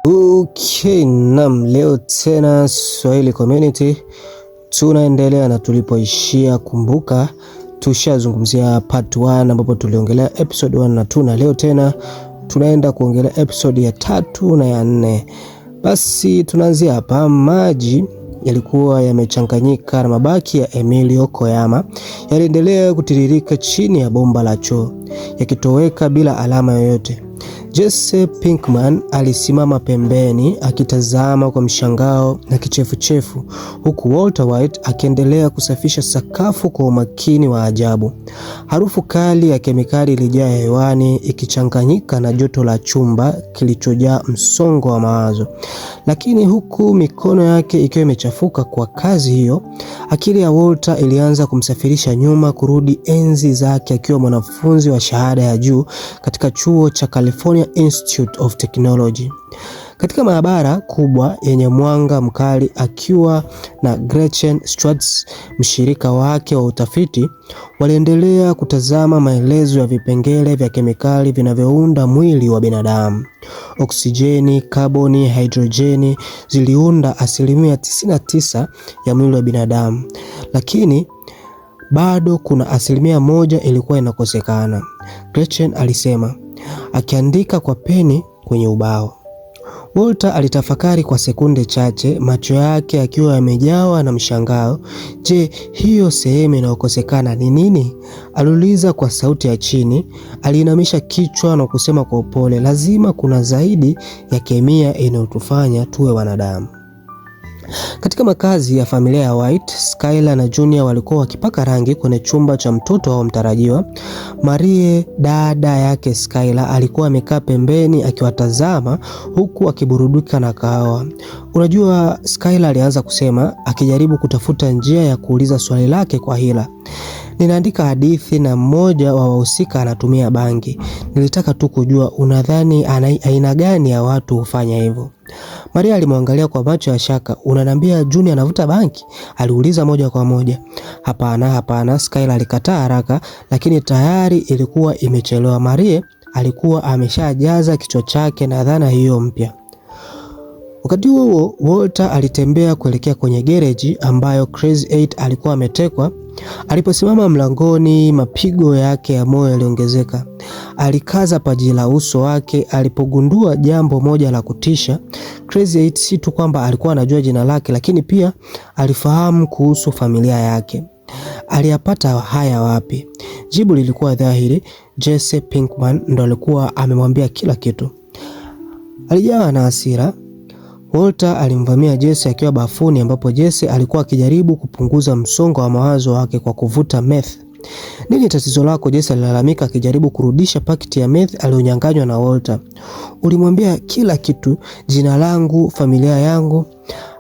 Okay, leo tena Swahili Community tunaendelea na tulipoishia. Kumbuka tushazungumzia part 1 ambapo tuliongelea episode 1 na 2, na leo tena tunaenda kuongelea episode ya 3 na ya 4. Basi tunaanzia hapa. Maji yalikuwa yamechanganyika na mabaki ya Emilio Koyama yaliendelea kutiririka chini ya bomba la choo, yakitoweka bila alama yoyote. Jesse Pinkman alisimama pembeni akitazama kwa mshangao na kichefuchefu, huku Walter White akiendelea kusafisha sakafu kwa umakini wa ajabu. Harufu kali ya kemikali ilijaa hewani, ikichanganyika na joto la chumba kilichojaa msongo wa mawazo. Lakini huku mikono yake ikiwa imechafuka kwa kazi hiyo, akili ya Walter ilianza kumsafirisha nyuma kurudi enzi zake akiwa mwanafunzi wa shahada ya juu katika chuo cha California Institute of Technology. Katika maabara kubwa yenye mwanga mkali, akiwa na Gretchen Schwartz, mshirika wake wa utafiti, waliendelea kutazama maelezo ya vipengele vya kemikali vinavyounda mwili wa binadamu. Oksijeni, kaboni, hidrojeni ziliunda 99% ya mwili wa binadamu, lakini bado kuna 1% ilikuwa inakosekana, Gretchen alisema, akiandika kwa peni kwenye ubao. Walter alitafakari kwa sekunde chache, macho yake akiwa yamejawa na mshangao. Je, hiyo sehemu inayokosekana ni nini? Aliuliza kwa sauti ya chini. Aliinamisha kichwa na kusema kwa upole, lazima kuna zaidi ya kemia inayotufanya tuwe wanadamu. Katika makazi ya familia ya White, Skylar na Junior walikuwa wakipaka rangi kwenye chumba cha mtoto wao mtarajiwa. Marie, dada yake Skylar, alikuwa amekaa pembeni akiwatazama huku akiburudika na kahawa. Unajua, Skylar alianza kusema, akijaribu kutafuta njia ya kuuliza swali lake kwa hila. Ninaandika hadithi na mmoja wa wahusika anatumia bangi. Nilitaka tu kujua unadhani aina gani ya watu hufanya hivyo. Maria alimwangalia kwa macho ya shaka. Unaniambia Junior anavuta bangi? Aliuliza moja kwa moja. Hapana, Skylar alikataa haraka, lakini tayari ilikuwa imechelewa. Maria alikuwa ameshajaza kichwa chake na dhana hiyo mpya. Wakati huo Walter alitembea kuelekea kwenye gereji ambayo Crazy 8 alikuwa ametekwa. Aliposimama mlangoni, mapigo yake ya moyo yaliongezeka. Alikaza paji la uso wake alipogundua jambo moja la kutisha. Crazy 8 si tu kwamba alikuwa anajua jina lake, lakini pia alifahamu kuhusu familia yake. Aliyapata haya wapi? Jibu lilikuwa dhahiri. Jesse Pinkman ndo alikuwa amemwambia kila kitu. Alijawa na hasira. Walter alimvamia Jesse akiwa bafuni, ambapo Jesse alikuwa akijaribu kupunguza msongo wa mawazo wake kwa kuvuta meth. Nini tatizo lako? Jesse alilalamika, akijaribu kurudisha pakiti ya meth aliyonyang'anywa na Walter. Ulimwambia kila kitu, jina langu, familia yangu.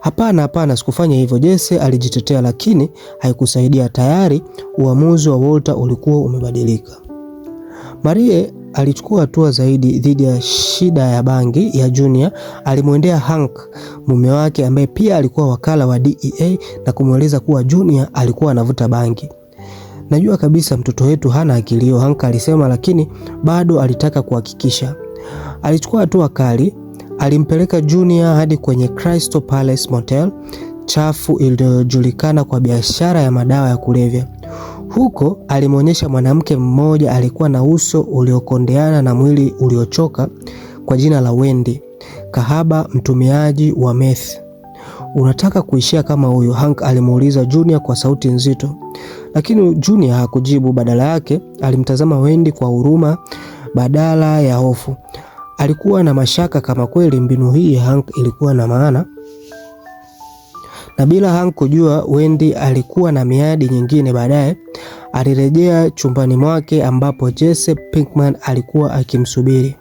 Hapana, sikufanya hivyo, Jesse alijitetea, lakini haikusaidia. Tayari uamuzi wa Walter ulikuwa umebadilika. Marie alichukua hatua zaidi dhidi ya shida ya bangi ya Junior. Alimwendea Hank, mume wake, ambaye pia alikuwa wakala wa DEA, na kumweleza kuwa Junior alikuwa anavuta bangi. Najua kabisa mtoto wetu hana akilio, Hank alisema, lakini bado alitaka kuhakikisha. Alichukua hatua kali. Alimpeleka Junior hadi kwenye Crystal Palace Motel, chafu iliyojulikana kwa biashara ya madawa ya kulevya. Huko alimwonyesha mwanamke mmoja alikuwa na uso uliokondeana na mwili uliochoka, kwa jina la Wendy, kahaba mtumiaji wa meth. Unataka kuishia kama huyu? Hank alimuuliza Junior kwa sauti nzito. Lakini Junior hakujibu. Badala yake alimtazama Wendy kwa huruma badala ya hofu. Alikuwa na mashaka kama kweli mbinu hii Hank ilikuwa na maana. Na bila Hank kujua, Wendy alikuwa na miadi nyingine. Baadaye alirejea chumbani mwake ambapo Jesse Pinkman alikuwa akimsubiri.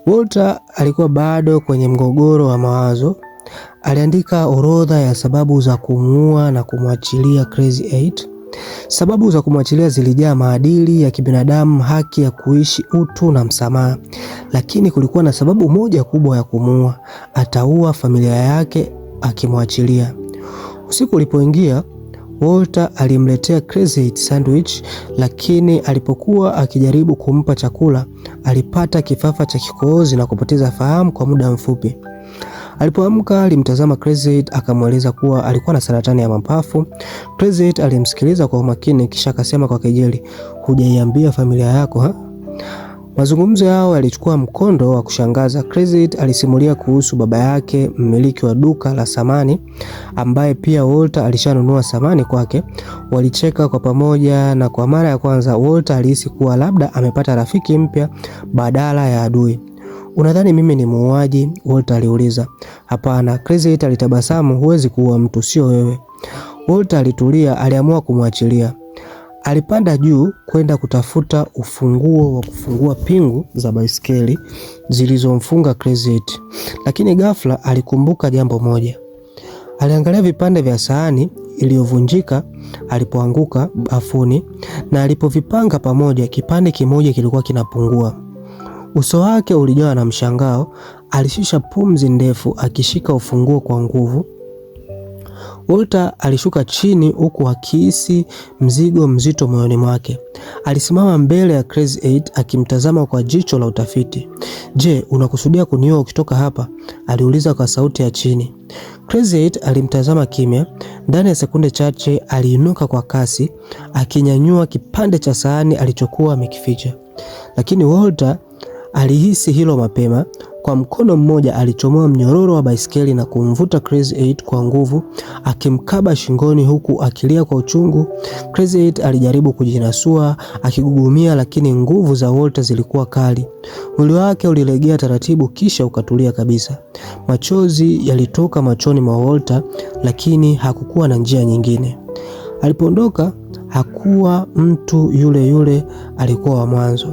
Walter alikuwa bado kwenye mgogoro wa mawazo. Aliandika orodha ya sababu za kumuua na kumwachilia Crazy 8. Sababu za kumwachilia zilijaa maadili ya kibinadamu, haki ya kuishi, utu na msamaha. Lakini kulikuwa na sababu moja kubwa ya kumuua: ataua familia yake akimwachilia. Usiku ulipoingia, Walter alimletea Crazy 8 sandwich, lakini alipokuwa akijaribu kumpa chakula, alipata kifafa cha kikohozi na kupoteza fahamu kwa muda mfupi. Alipoamka alimtazama Crazy 8 akamweleza kuwa alikuwa na saratani ya mapafu. Crazy 8 alimsikiliza kwa umakini kisha akasema kwa kejeli, "Hujaiambia familia yako ha?" Mazungumzo yao yalichukua mkondo wa kushangaza. Crazy 8 alisimulia kuhusu baba yake, mmiliki wa duka la samani ambaye pia Walter alishanunua samani kwake. Walicheka kwa pamoja na kwa mara ya kwanza Walter alihisi kuwa labda amepata rafiki mpya badala ya adui. "Unadhani mimi ni muuaji?" Walter aliuliza. "Hapana." Crazy 8 alitabasamu, "Huwezi kuua mtu, sio wewe." Walter alitulia, aliamua kumwachilia. Alipanda juu kwenda kutafuta ufunguo wa kufungua pingu za baiskeli zilizomfunga Crazy 8. Lakini ghafla alikumbuka jambo moja. Aliangalia vipande vya sahani iliyovunjika alipoanguka bafuni, na alipovipanga pamoja kipande kimoja kilikuwa kinapungua. Uso wake ulijawa na mshangao. Alishusha pumzi ndefu akishika ufunguo kwa nguvu. Walter alishuka chini huku akihisi mzigo mzito moyoni mwake. Alisimama mbele ya Crazy 8 akimtazama kwa jicho la utafiti. "Je, unakusudia kuniua ukitoka hapa?" aliuliza kwa sauti ya chini. Crazy 8 alimtazama kimya. Ndani ya sekunde chache aliinuka kwa kasi akinyanyua kipande cha sahani alichokuwa amekificha. Lakini Walter alihisi hilo mapema. Kwa mkono mmoja alichomoa mnyororo wa baiskeli na kumvuta Crazy 8 kwa nguvu, akimkaba shingoni huku akilia kwa uchungu. Crazy 8 alijaribu kujinasua akigugumia, lakini nguvu za Walter zilikuwa kali. Mwili wake ulilegea taratibu kisha ukatulia kabisa. Machozi yalitoka machoni mwa Walter, lakini hakukuwa na njia nyingine. Alipoondoka hakuwa mtu yule yule alikuwa wa mwanzo.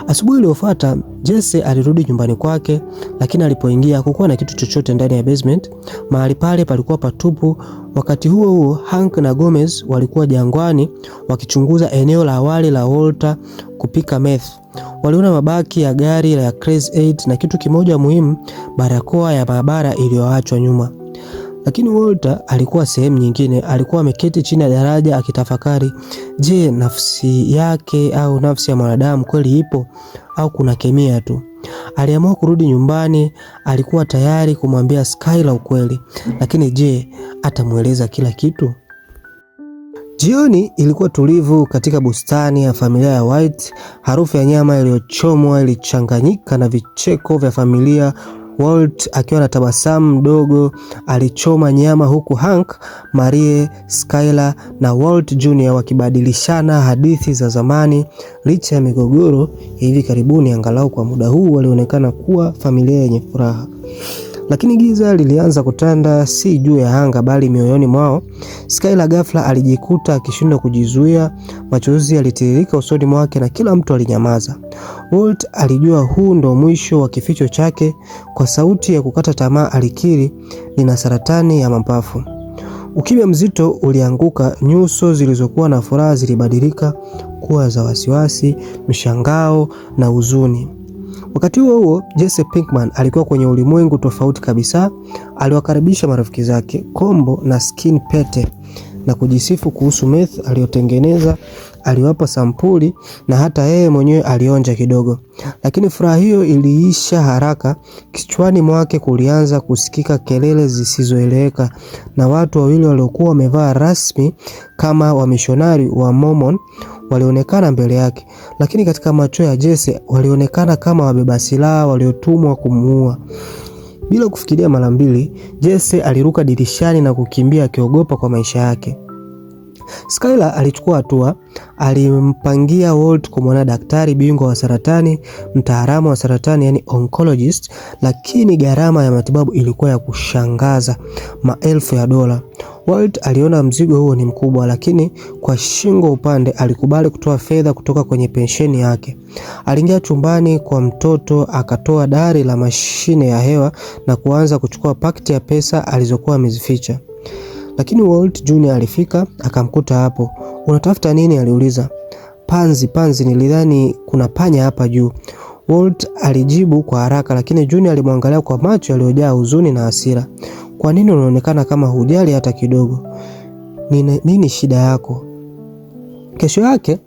Asubuhi iliyofuata Jesse alirudi nyumbani kwake, lakini alipoingia hakukuwa na kitu chochote ndani ya basement. Mahali pale palikuwa patupu. Wakati huo huo, Hank na Gomez walikuwa jangwani wakichunguza eneo la awali la Walter kupika meth. Waliona mabaki ya gari la Crazy 8 na kitu kimoja muhimu, barakoa ya maabara iliyoachwa nyuma. Lakini Walter alikuwa sehemu nyingine. Alikuwa ameketi chini ya daraja akitafakari. Je, nafsi yake au nafsi ya mwanadamu kweli ipo au kuna kemia tu? Aliamua kurudi nyumbani. Alikuwa tayari kumwambia Skylar ukweli, lakini je, atamueleza kila kitu? Jioni ilikuwa tulivu katika bustani ya familia ya White. Harufu ya nyama iliyochomwa ilichanganyika na vicheko vya familia. Walt akiwa na tabasamu mdogo alichoma nyama huku Hank, Marie, Skylar na Walt Jr. wakibadilishana hadithi za zamani. Licha ya migogoro hivi karibuni, angalau kwa muda huu walionekana kuwa familia yenye furaha. Lakini giza lilianza kutanda, si juu ya anga bali mioyoni mwao. Skylar ghafla alijikuta akishindwa kujizuia. Machozi yalitiririka usoni mwake na kila mtu alinyamaza. Walt alijua huu ndo mwisho wa kificho chake. Kwa sauti ya kukata tamaa alikiri, "Nina saratani ya mapafu." Ukimya mzito ulianguka. Nyuso zilizokuwa na furaha zilibadilika kuwa za wasiwasi, mshangao na huzuni. Wakati huo Jesse Pinkman alikuwa kwenye ulimwengu tofauti kabisa. Aliwakaribisha marafiki zake, Kombo na Skin Pete, na kujisifu kuhusu meth aliyotengeneza. Aliwapa sampuli na hata yeye mwenyewe alionja kidogo. Lakini furaha hiyo iliisha haraka. Kichwani mwake kulianza kusikika kelele zisizoeleweka, na watu wawili waliokuwa wamevaa rasmi kama wamishonari wa Mormon walionekana mbele yake. Lakini katika macho ya Jesse walionekana kama wabeba silaha waliotumwa kumuua. Bila kufikiria mara mbili, Jesse aliruka dirishani na kukimbia akiogopa kwa maisha yake. Skylar alichukua hatua. Alimpangia Walt kumwona daktari bingwa wa saratani, mtaalamu wa saratani yani oncologist, lakini gharama ya matibabu ilikuwa ya kushangaza, maelfu ya dola. Walt aliona mzigo huo ni mkubwa, lakini kwa shingo upande alikubali kutoa fedha kutoka kwenye pensheni yake. Aliingia chumbani kwa mtoto, akatoa dari la mashine ya hewa na kuanza kuchukua pakiti ya pesa alizokuwa amezificha. Lakini Walt Jr. alifika, akamkuta hapo. "Unatafuta nini?" aliuliza. Panzi, nilidhani kuna panya hapa juu." Walt alijibu kwa haraka, lakini Junior alimwangalia kwa macho yaliyojaa huzuni na hasira. "Kwa nini unaonekana kama hujali hata kidogo?" nini shida yako? Kesho yake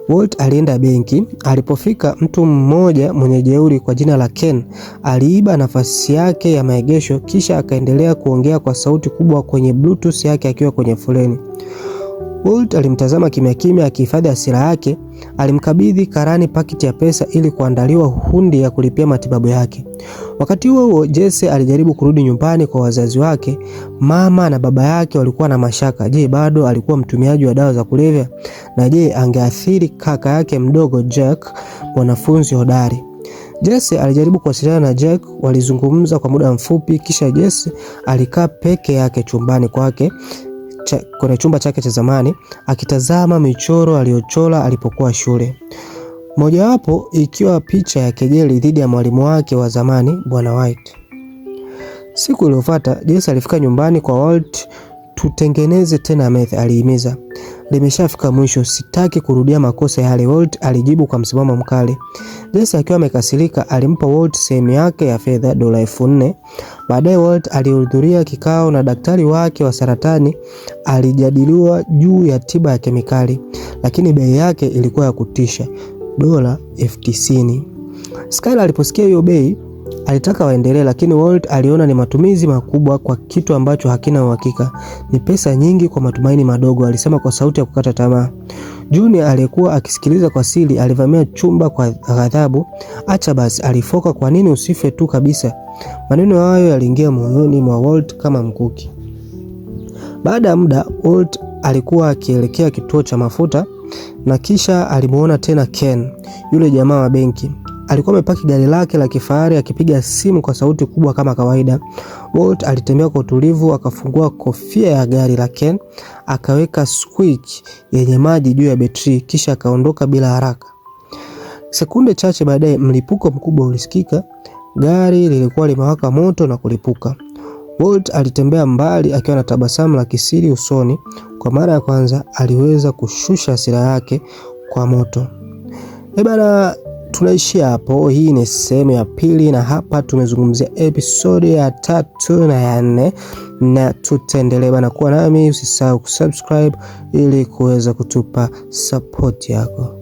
Walt alienda benki. Alipofika, mtu mmoja mwenye jeuri kwa jina la Ken aliiba nafasi yake ya maegesho, kisha akaendelea kuongea kwa sauti kubwa kwenye Bluetooth yake akiwa kwenye foleni. Walt alimtazama kimya kimya akihifadhi hasira yake. Alimkabidhi karani pakiti ya pesa ili kuandaliwa hundi ya kulipia matibabu yake. Wakati huo Jesse alijaribu kurudi nyumbani kwa wazazi wake. Mama na baba yake walikuwa na mashaka. Je, bado alikuwa mtumiaji wa dawa za kulevya? Na je, angeathiri kaka yake mdogo Jack, mwanafunzi hodari? Jesse alijaribu kuwasiliana na Jack. Walizungumza kwa muda mfupi, kisha Jesse alikaa peke yake chumbani kwake kwenye chumba chake cha zamani akitazama michoro aliyochora alipokuwa shule. Mojawapo ikiwa picha ya kejeli dhidi ya mwalimu wake wa zamani Bwana White. Siku iliyofuata Jesse alifika nyumbani kwa Walt. Tutengeneze tena meth, alihimiza. Limeshafika mwisho, sitaki kurudia makosa yale, Walt alijibu kwa msimamo mkali. Jesse akiwa amekasirika alimpa Walt sehemu yake ya fedha, $4,000. Baadaye Walt alihudhuria kikao na daktari wake wa saratani. Alijadiliwa juu ya tiba ya kemikali, lakini bei yake ilikuwa ya kutisha, $90,000. Skyler aliposikia hiyo bei alitaka waendelee, lakini Walt aliona ni matumizi makubwa kwa kitu ambacho hakina uhakika. Ni pesa nyingi kwa matumaini madogo, alisema kwa sauti ya kukata tamaa. Junior aliyekuwa akisikiliza kwa siri alivamia chumba kwa ghadhabu. Acha basi, alifoka, kwa nini usife tu kabisa? Maneno hayo yaliingia moyoni mwa Walt kama mkuki. Baada ya muda Walt alikuwa akielekea kituo cha mafuta na kisha alimuona tena Ken, yule jamaa wa benki. Alikuwa amepaki gari lake la kifahari akipiga simu kwa sauti kubwa kama kawaida. Walt alitembea kwa utulivu, akafungua kofia ya gari la Ken, akaweka switch yenye maji juu ya betri, kisha akaondoka bila haraka. Sekunde chache baadaye mlipuko mkubwa ulisikika. Gari lilikuwa limewaka moto na kulipuka. Walt alitembea mbali akiwa na tabasamu la kisiri usoni. Kwa mara ya kwanza aliweza kushusha hasira yake kwa moto. Bana, tunaishia hapo. Hii ni sehemu ya pili na hapa tumezungumzia episode ya 3 na ya 4 na tutaendelea bana. Kuwa nami, usisahau kusubscribe ili kuweza kutupa support yako.